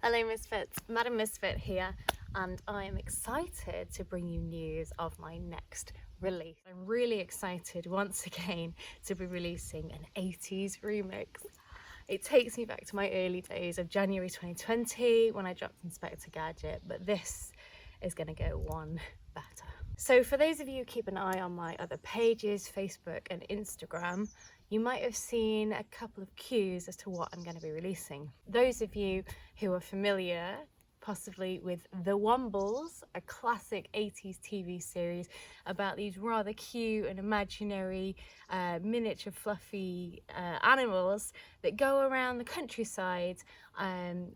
Hello Misfits, Madam Misfit here, and I am excited to bring you news of my next release. I'm really excited once again to be releasing an 80s remix. It takes me back to my early days of January 2020 when I dropped Inspector Gadget, but this is going to go one better. So for those of you who keep an eye on my other pages, Facebook and Instagram, you might have seen a couple of cues as to what I'm going to be releasing. Those of you who are familiar possibly with the Wombles, a classic 80s TV series about these rather cute and imaginary miniature fluffy animals that go around the countryside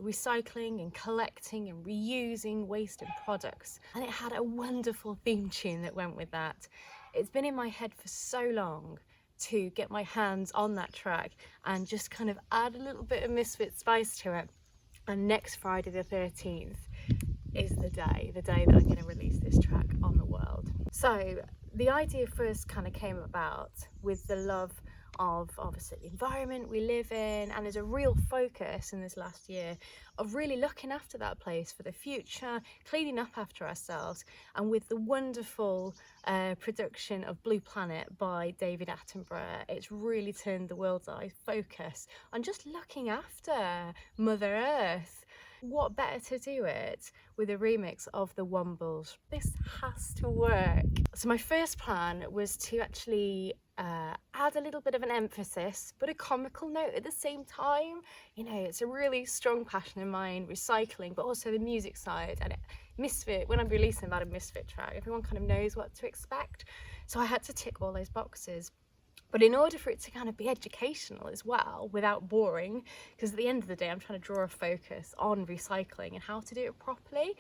recycling and collecting and reusing wasted products. And it had a wonderful theme tune that went with that. It's been in my head for so long to get my hands on that track and just kind of add a little bit of Misfit spice to it. And next Friday the 13th is the day that I'm going to release this track on the world. So the idea first kind of came about with the love of obviously the environment we live in, and there's a real focus in this last year of really looking after that place for the future, cleaning up after ourselves, and with the wonderful production of Blue Planet by David Attenborough, it's really turned the world's eye focus on just looking after Mother Earth. What better to do it with a remix of the Wombles? This has to work. So my first plan was to actually add a little bit of an emphasis but a comical note at the same time. You know, it's a really strong passion in mine, recycling, but also the music side. And Misfit, when I'm releasing about a Misfit track, everyone kind of knows what to expect, so I had to tick all those boxes. But in order for it to kind of be educational as well, without boring, because at the end of the day I'm trying to draw a focus on recycling and how to do it properly,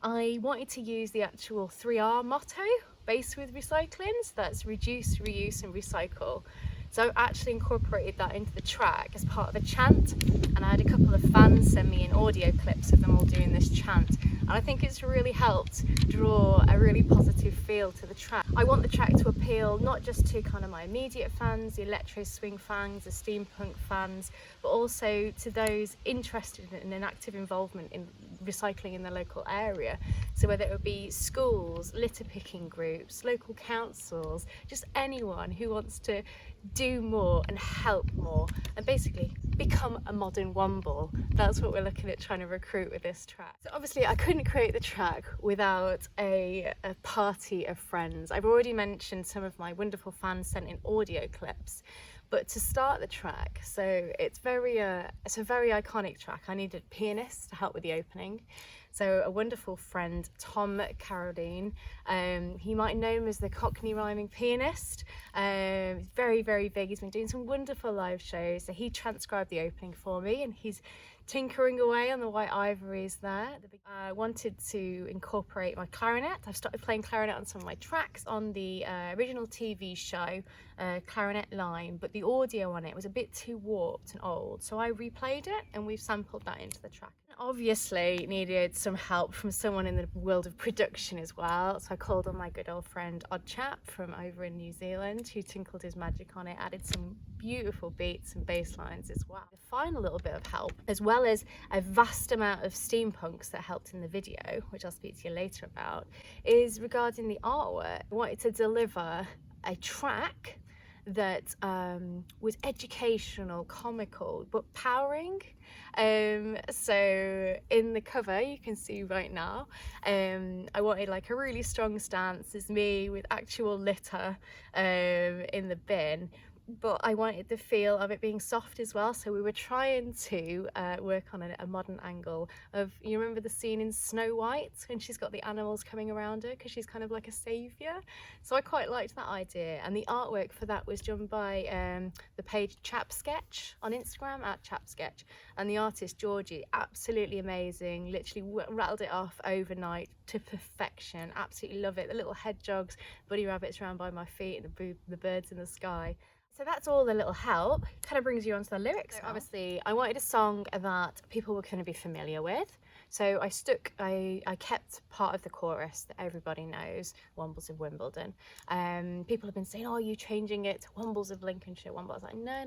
I wanted to use the actual 3R motto based with recycling, so that's reduce, reuse and recycle. So I actually incorporated that into the track as part of a chant, and I had a couple of fans send me in audio clips of them all doing this chant, and I think it's really helped draw a really positive feel to the track. I want the track to appeal not just to kind of my immediate fans, the Electroswing fans, the steampunk fans, but also to those interested in an active involvement in recycling in the local area. So whether it would be schools, litter picking groups, local councils, just anyone who wants to do more and help more and basically become a modern Womble. That's what we're looking at trying to recruit with this track. So obviously I couldn't create the track without a party of friends. I've already mentioned some of my wonderful fans sent in audio clips, but to start the track, so it's a very iconic track. I needed a pianist to help with the opening. So a wonderful friend, Tom Carradine, he might know him as the Cockney rhyming pianist. He's very, very big. He's been doing some wonderful live shows. So he transcribed the opening for me, and he's tinkering away on the white ivories there. I wanted to incorporate my clarinet. I've started playing clarinet on some of my tracks on the original TV show, Clarinet Line, but the audio on it was a bit too warped and old, so I replayed it and we've sampled that into the track. Obviously needed some help from someone in the world of production as well, so I called on my good old friend Oddchap from over in New Zealand, who tinkled his magic on it, added some beautiful beats and bass lines as well. The final little bit of help, as well as a vast amount of steampunks that helped in the video, which I'll speak to you later about, is regarding the artwork. I wanted to deliver a track that was educational, comical, but powering. So in the cover you can see right now, I wanted like a really strong stance as me with actual litter in the bin, but I wanted the feel of it being soft as well. So we were trying to work on a modern angle of, you remember the scene in Snow White when she's got the animals coming around her because she's kind of like a saviour? So I quite liked that idea, and the artwork for that was done by the page Chap Sketch on Instagram, @ChapSketch, and the artist Georgie, absolutely amazing, literally rattled it off overnight to perfection. Absolutely love it. The little hedgehogs, bunny rabbits around by my feet, and the birds in the sky. So that's all the little help. Kind of brings you onto the lyrics. So obviously, I wanted a song that people were going to be familiar with. So I kept part of the chorus that everybody knows, Wombles of Wimbledon. People have been saying, oh, are you changing it to Wombles of Lincolnshire? Womble. I was like, no.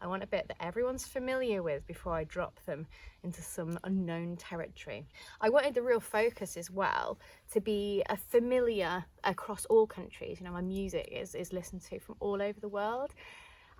I want a bit that everyone's familiar with before I drop them into some unknown territory. I wanted the real focus as well to be a familiar across all countries. You know, my music is listened to from all over the world.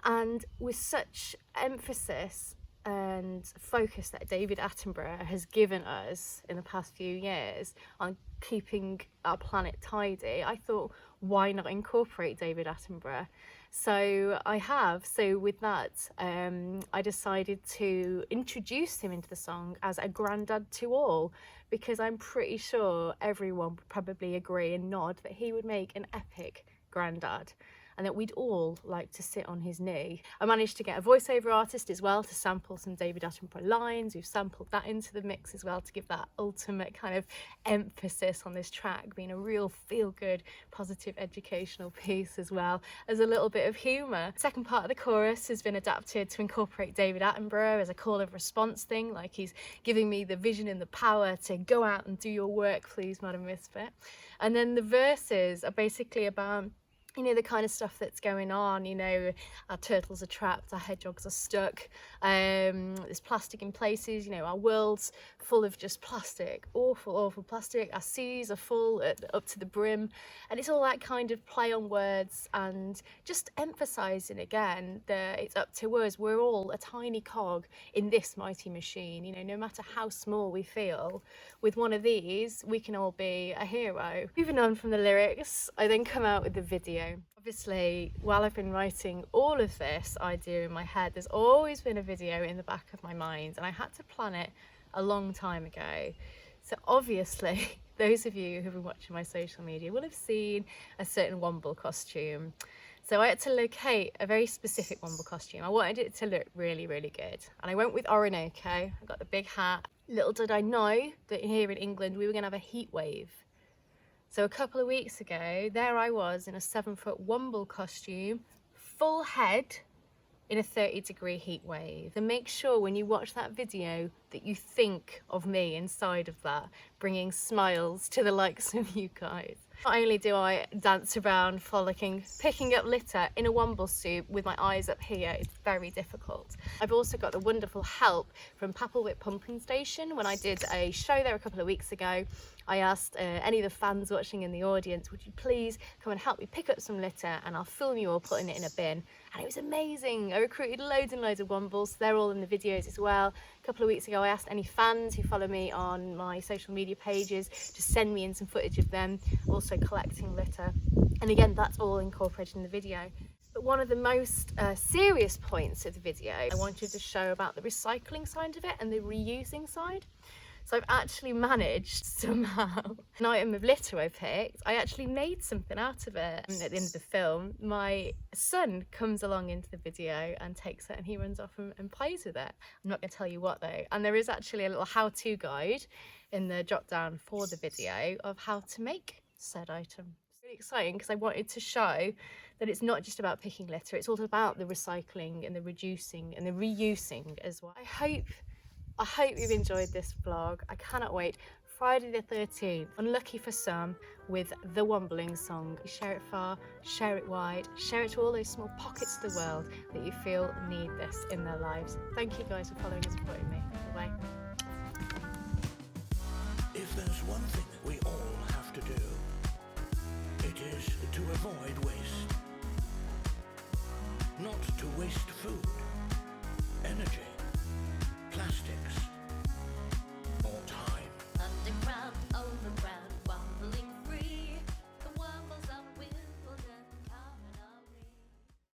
And with such emphasis and focus that David Attenborough has given us in the past few years on keeping our planet tidy, I thought, why not incorporate David Attenborough? So I have. So with that, I decided to introduce him into the song as a granddad to all, because I'm pretty sure everyone would probably agree and nod that he would make an epic granddad, and that we'd all like to sit on his knee. I managed to get a voiceover artist as well to sample some David Attenborough lines. We've sampled that into the mix as well to give that ultimate kind of emphasis on this track being a real feel-good, positive, educational piece, as well as a little bit of humour. Second part of the chorus has been adapted to incorporate David Attenborough as a call of response thing, like he's giving me the vision and the power to go out and do your work, please, Madam Misfit. And then the verses are basically about, you know, the kind of stuff that's going on. You know, our turtles are trapped, our hedgehogs are stuck, there's plastic in places, you know, our world's full of just plastic, awful plastic, our seas are full up to the brim, and it's all that kind of play on words and just emphasising again that it's up to us. We're all a tiny cog in this mighty machine. You know, no matter how small we feel, with one of these we can all be a hero. Moving on from the lyrics, I then come out with the video. Obviously, while I've been writing all of this idea in my head, there's always been a video in the back of my mind, and I had to plan it a long time ago. So obviously, those of you who've been watching my social media will have seen a certain Womble costume. So I had to locate a very specific Womble costume. I wanted it to look really, really good. And I went with Orinoco. I got the big hat. Little did I know that here in England, we were going to have a heat wave. So a couple of weeks ago, there I was in a 7-foot Womble costume, full head, in a 30-degree heat wave. And make sure when you watch that video that you think of me inside of that, bringing smiles to the likes of you guys. Not only do I dance around frolicking, picking up litter in a Womble suit with my eyes up here, it's very difficult. I've also got the wonderful help from Papelwhip Pumping Station. When I did a show there a couple of weeks ago, I asked any of the fans watching in the audience, would you please come and help me pick up some litter and I'll film you all putting it in a bin. And it was amazing. I recruited loads and loads of Wombles. They're all in the videos as well. A couple of weeks ago, I asked any fans who follow me on my social media pages to send me in some footage of them also collecting litter. And again, that's all incorporated in the video. But one of the most serious points of the video, I wanted to show about the recycling side of it and the reusing side. So I've actually managed somehow, an item of litter I picked, I actually made something out of it. And at the end of the film, my son comes along into the video and takes it and he runs off and plays with it. I'm not going to tell you what though. And there is actually a little how-to guide in the drop down for the video of how to make said item. It's really exciting because I wanted to show that it's not just about picking litter, it's all about the recycling and the reducing and the reusing as well. I hope you've enjoyed this vlog. I cannot wait. Friday the 13th, unlucky for some, with the Wombling Song. Share it far, share it wide, share it to all those small pockets of the world that you feel need this in their lives. Thank you guys for following and supporting me. Bye. If there's one thing we all have to do, it is to avoid waste. Not to waste food, energy,